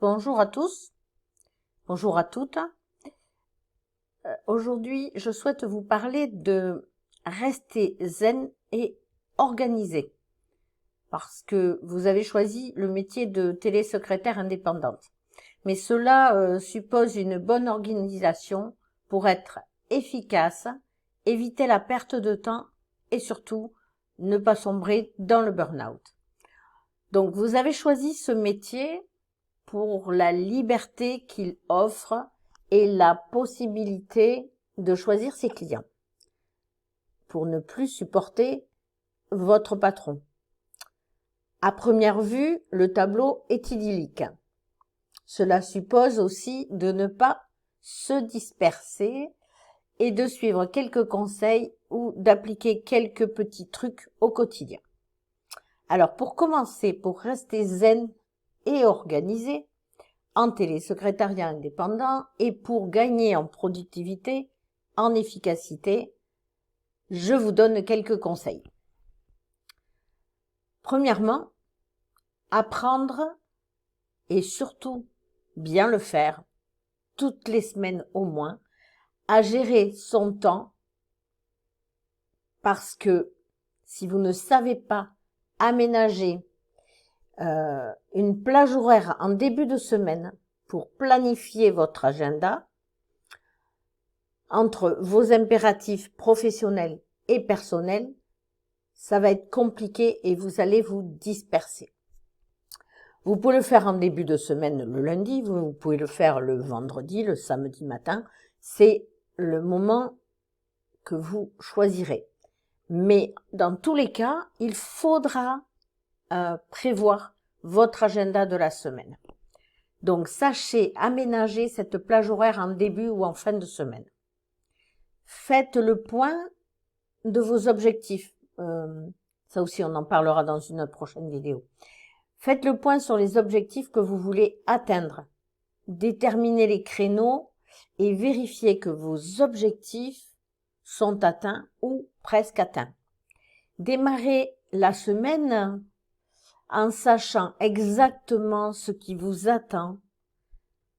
Bonjour à tous, bonjour à toutes. Aujourd'hui, je souhaite vous parler de rester zen et organisé parce que vous avez choisi le métier de télésecrétaire indépendante. Mais cela suppose une bonne organisation pour être efficace, éviter la perte de temps et surtout ne pas sombrer dans le burn-out. Donc vous avez choisi ce métier pour la liberté qu'il offre et la possibilité de choisir ses clients, pour ne plus supporter votre patron. À première vue, le tableau est idyllique. Cela suppose aussi de ne pas se disperser et de suivre quelques conseils ou d'appliquer quelques petits trucs au quotidien. Alors pour commencer, pour rester zen et organisé, en télésecrétariat indépendant et pour gagner en productivité, en efficacité, je vous donne quelques conseils. Premièrement, apprendre et surtout bien le faire, toutes les semaines au moins, à gérer son temps parce que si vous ne savez pas aménager une plage horaire en début de semaine pour planifier votre agenda entre vos impératifs professionnels et personnels, ça va être compliqué et vous allez vous disperser. Vous pouvez le faire en début de semaine le lundi, vous pouvez le faire le vendredi, le samedi matin. C'est le moment que vous choisirez. Mais dans tous les cas, il faudra prévoir votre agenda de la semaine. Donc, sachez aménager cette plage horaire en début ou en fin de semaine. Faites le point de vos objectifs. Ça aussi, on en parlera dans une prochaine vidéo. Faites le point sur les objectifs que vous voulez atteindre. Déterminez les créneaux et vérifiez que vos objectifs sont atteints ou presque atteints. Démarrez la semaine en sachant exactement ce qui vous attend.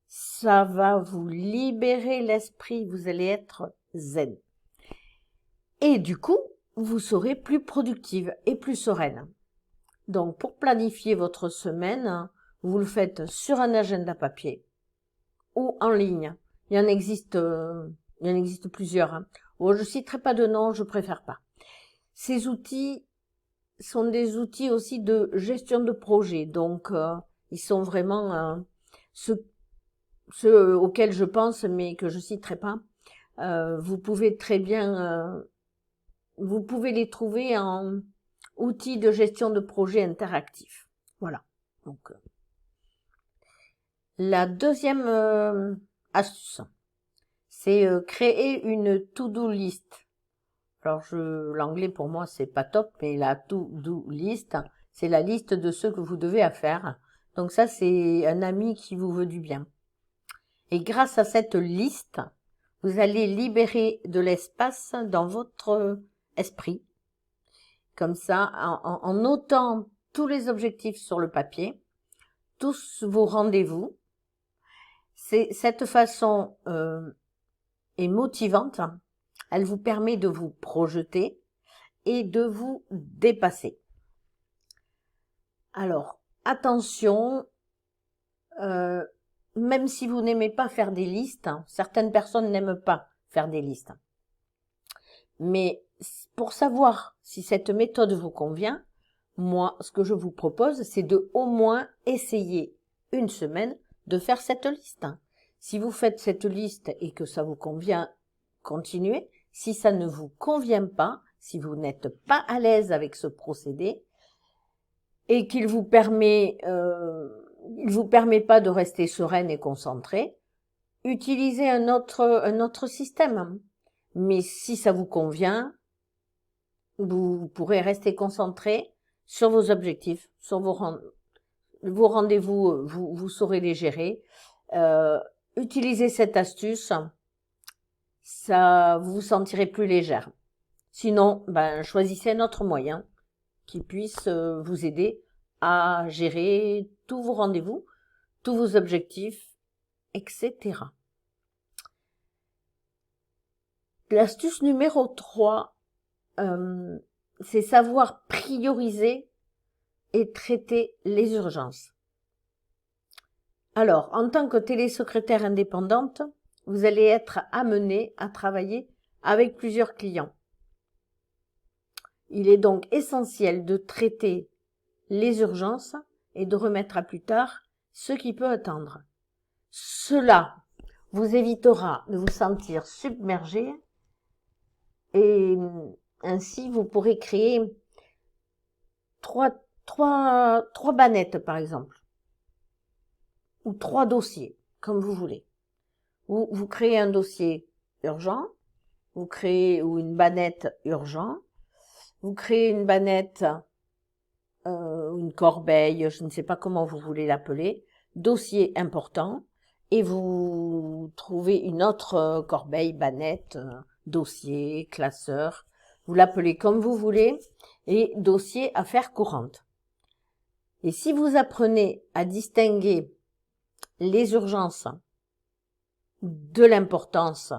Ça va vous libérer l'esprit, vous allez être zen. Et du coup, vous serez plus productive et plus sereine. Donc, pour planifier votre semaine, vous le faites sur un agenda papier ou en ligne. Il y en existe plusieurs. Oh, je ne citerai pas de nom, je préfère pas. Ces outils sont des outils aussi de gestion de projet. Donc, ils sont vraiment ceux auxquels je pense, mais que je citerai pas. Vous pouvez très bien... vous pouvez les trouver en outils de gestion de projet interactifs. Voilà. Donc, la deuxième astuce, c'est créer une to-do list. Alors, l'anglais pour moi, c'est pas top, mais la to-do list, c'est la liste de ce que vous devez faire. Donc ça, c'est un ami qui vous veut du bien. Et grâce à cette liste, vous allez libérer de l'espace dans votre esprit. Comme ça, en notant tous les objectifs sur le papier, tous vos rendez-vous, cette façon est motivante. Elle vous permet de vous projeter et de vous dépasser. Alors, attention, même si vous n'aimez pas faire des listes, certaines personnes n'aiment pas faire des listes. Mais pour savoir si cette méthode vous convient, moi, ce que je vous propose, c'est de au moins essayer une semaine de faire cette liste. Si vous faites cette liste et que ça vous convient, continuez. Si ça ne vous convient pas, si vous n'êtes pas à l'aise avec ce procédé et qu'il vous permet pas de rester sereine et concentrée, utilisez un autre système. Mais si ça vous convient, vous pourrez rester concentré sur vos objectifs, sur vos rendez-vous, vous saurez les gérer. Utilisez cette astuce, ça vous sentirez plus légère. Sinon, choisissez un autre moyen qui puisse vous aider à gérer tous vos rendez-vous tous vos objectifs, etc. L'astuce numéro 3, c'est savoir prioriser et traiter les urgences. Alors, en tant que télésecrétaire indépendante, vous allez être amené à travailler avec plusieurs clients. Il est donc essentiel de traiter les urgences et de remettre à plus tard ce qui peut attendre. Cela vous évitera de vous sentir submergé et ainsi vous pourrez créer trois bannettes par exemple, ou 3 dossiers, comme vous voulez. Vous créez un dossier urgent, vous créez ou une bannette urgent, vous créez une bannette, une corbeille, je ne sais pas comment vous voulez l'appeler, dossier important, et vous trouvez une autre corbeille, bannette, dossier, classeur, vous l'appelez comme vous voulez, et dossier affaires courantes. Et si vous apprenez à distinguer les urgences de l'importance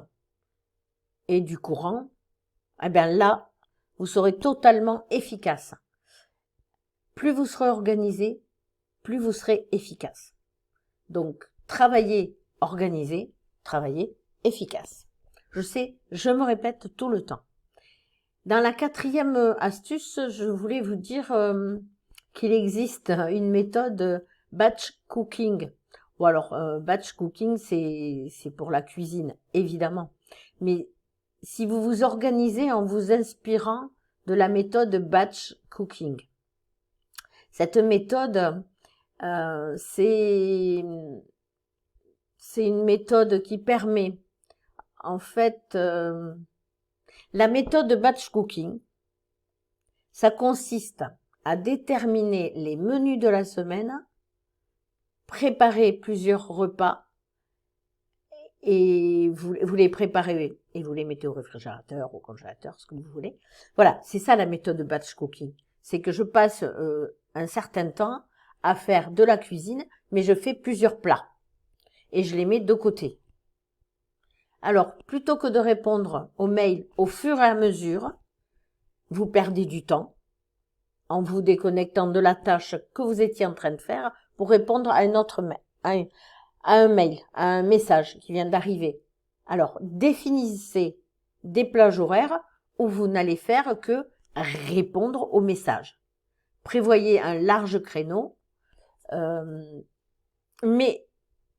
et du courant, eh bien là, vous serez totalement efficace. Plus vous serez organisé, plus vous serez efficace. Donc, travaillez organisé, travaillez efficace. Je sais, je me répète tout le temps. Dans la 4e astuce, je voulais vous dire qu'il existe une méthode batch cooking. Ou alors, batch cooking, c'est pour la cuisine, évidemment. Mais si vous vous organisez en vous inspirant de la méthode batch cooking. Cette méthode, c'est une méthode qui permet, en fait, la méthode batch cooking, ça consiste à déterminer les menus de la semaine, préparer plusieurs repas, et vous les préparez et vous les mettez au réfrigérateur, au congélateur, ce que vous voulez. Voilà, c'est ça la méthode batch cooking. C'est que je passe un certain temps à faire de la cuisine, mais je fais plusieurs plats et je les mets de côté. Alors, plutôt que de répondre aux mails au fur et à mesure, vous perdez du temps en vous déconnectant de la tâche que vous étiez en train de faire pour répondre à un autre mail, à un mail, à un message qui vient d'arriver. Alors, définissez des plages horaires où vous n'allez faire que répondre aux messages. Prévoyez un large créneau, mais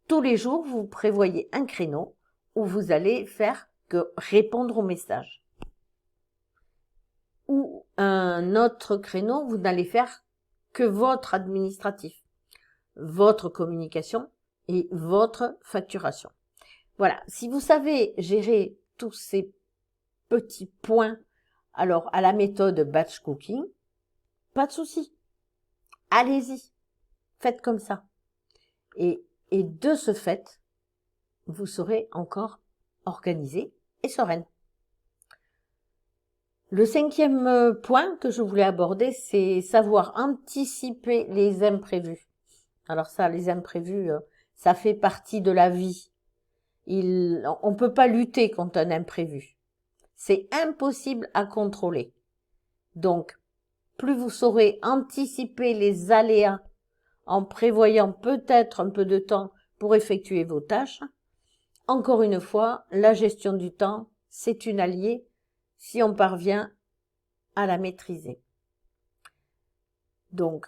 tous les jours, vous prévoyez un créneau où vous allez faire que répondre aux messages. Ou un autre créneau, vous n'allez faire que votre administratif, votre communication et votre facturation. Voilà, si vous savez gérer tous ces petits points, alors à la méthode batch cooking, pas de souci. Allez-y, faites comme ça. Et de ce fait, vous serez encore organisé et sereine. Le 5e point que je voulais aborder, c'est savoir anticiper les imprévus. Alors ça, les imprévus, ça fait partie de la vie. On ne peut pas lutter contre un imprévu. C'est impossible à contrôler. Donc, plus vous saurez anticiper les aléas en prévoyant peut-être un peu de temps pour effectuer vos tâches, encore une fois, la gestion du temps, c'est une alliée si on parvient à la maîtriser. Donc,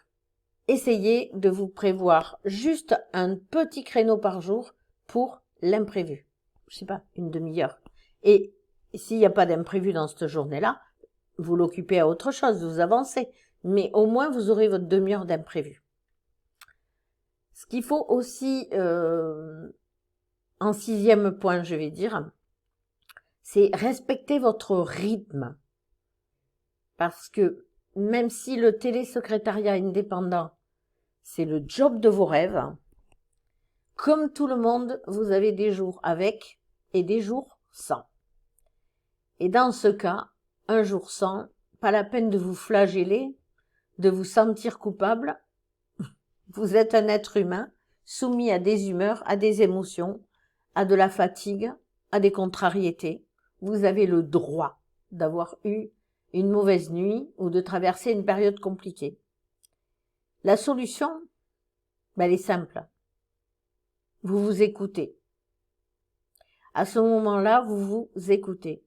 essayez de vous prévoir juste un petit créneau par jour pour l'imprévu. Je sais pas, une demi-heure. Et s'il n'y a pas d'imprévu dans cette journée-là, vous l'occupez à autre chose, vous avancez. Mais au moins, vous aurez votre demi-heure d'imprévu. Ce qu'il faut aussi, en 6e point, je vais dire, c'est respecter votre rythme. Parce que même si le télésecrétariat indépendant, c'est le job de vos rêves, comme tout le monde, vous avez des jours avec et des jours sans. Et dans ce cas, un jour sans, pas la peine de vous flageller, de vous sentir coupable. Vous êtes un être humain, soumis à des humeurs, à des émotions, à de la fatigue, à des contrariétés. Vous avez le droit d'avoir eu une mauvaise nuit ou de traverser une période compliquée. La solution, elle est simple. Vous vous écoutez. À ce moment-là, vous vous écoutez.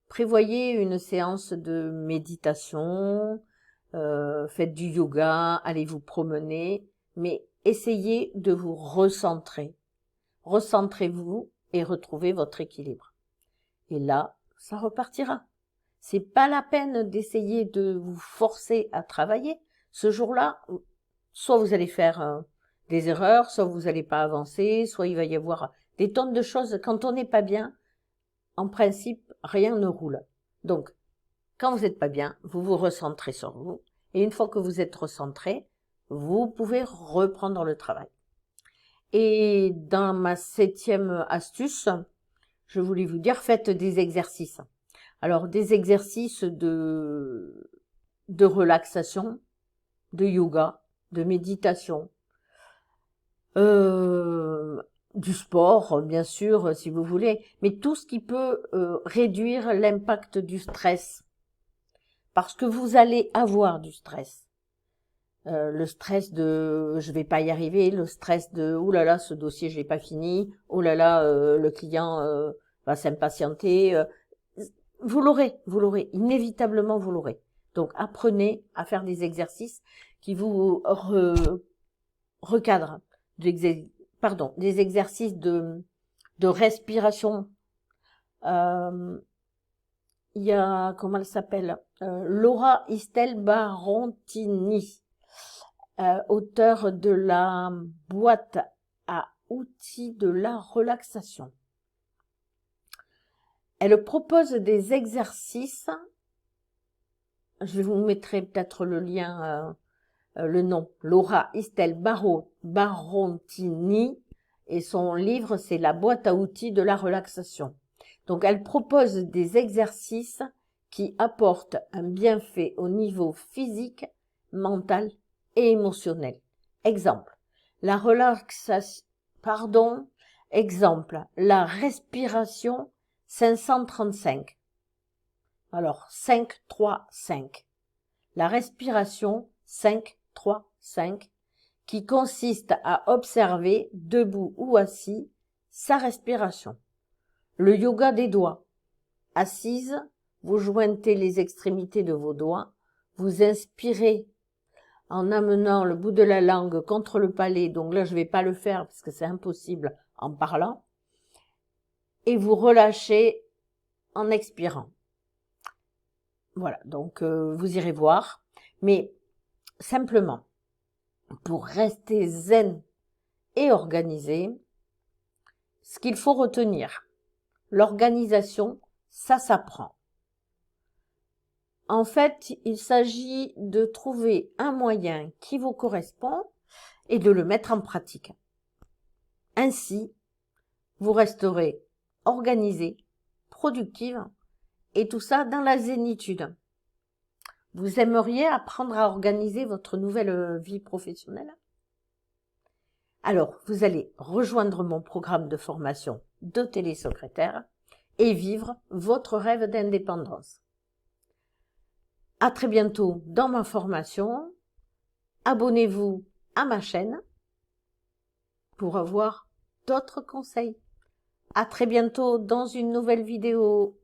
Prévoyez une séance de méditation, faites du yoga, allez vous promener, mais essayez de vous recentrer. Recentrez-vous et retrouvez votre équilibre. Et là, ça repartira. C'est pas la peine d'essayer de vous forcer à travailler. Ce jour-là, soit vous allez faire des erreurs, soit vous n'allez pas avancer, soit il va y avoir des tonnes de choses. Quand on n'est pas bien, en principe, rien ne roule. Donc, quand vous n'êtes pas bien, vous vous recentrez sur vous. Et une fois que vous êtes recentré, vous pouvez reprendre le travail. Et dans ma 7e astuce, je voulais vous dire, faites des exercices. Alors, des exercices de relaxation, de yoga, de méditation, du sport, bien sûr, si vous voulez, mais tout ce qui peut réduire l'impact du stress. Parce que vous allez avoir du stress. Le stress de je vais pas y arriver, le stress de oh là là, ce dossier je l'ai pas fini, oh là là, le client va s'impatienter. Vous l'aurez, inévitablement vous l'aurez. Donc apprenez à faire des exercices qui vous recadrent, des exercices de respiration. Il y a, comment elle s'appelle, Laura Istel Barontini, auteure de la boîte à outils de la relaxation. Elle propose des exercices, je vous mettrai peut-être le lien, le nom, Laura Istel Barontini, et son livre c'est la boîte à outils de la relaxation. Donc elle propose des exercices qui apportent un bienfait au niveau physique, mental et émotionnel. Exemple, la respiration 535. Alors 5, 3, 5. La respiration 5, 3, 5 qui consiste à observer, debout ou assis, sa respiration. Le yoga des doigts. Assise, vous jointez les extrémités de vos doigts, vous inspirez en amenant le bout de la langue contre le palais, donc là je ne vais pas le faire parce que c'est impossible en parlant, et vous relâchez en expirant. Voilà, donc vous irez voir, mais simplement, pour rester zen et organisé, ce qu'il faut retenir, l'organisation, ça s'apprend. En fait, il s'agit de trouver un moyen qui vous correspond et de le mettre en pratique. Ainsi, vous resterez organisé, productive et tout ça dans la zénitude. Vous aimeriez apprendre à organiser votre nouvelle vie professionnelle? Alors, vous allez rejoindre mon programme de formation de télésecrétaire et vivre votre rêve d'indépendance. À très bientôt dans ma formation. Abonnez-vous à ma chaîne pour avoir d'autres conseils. À très bientôt dans une nouvelle vidéo.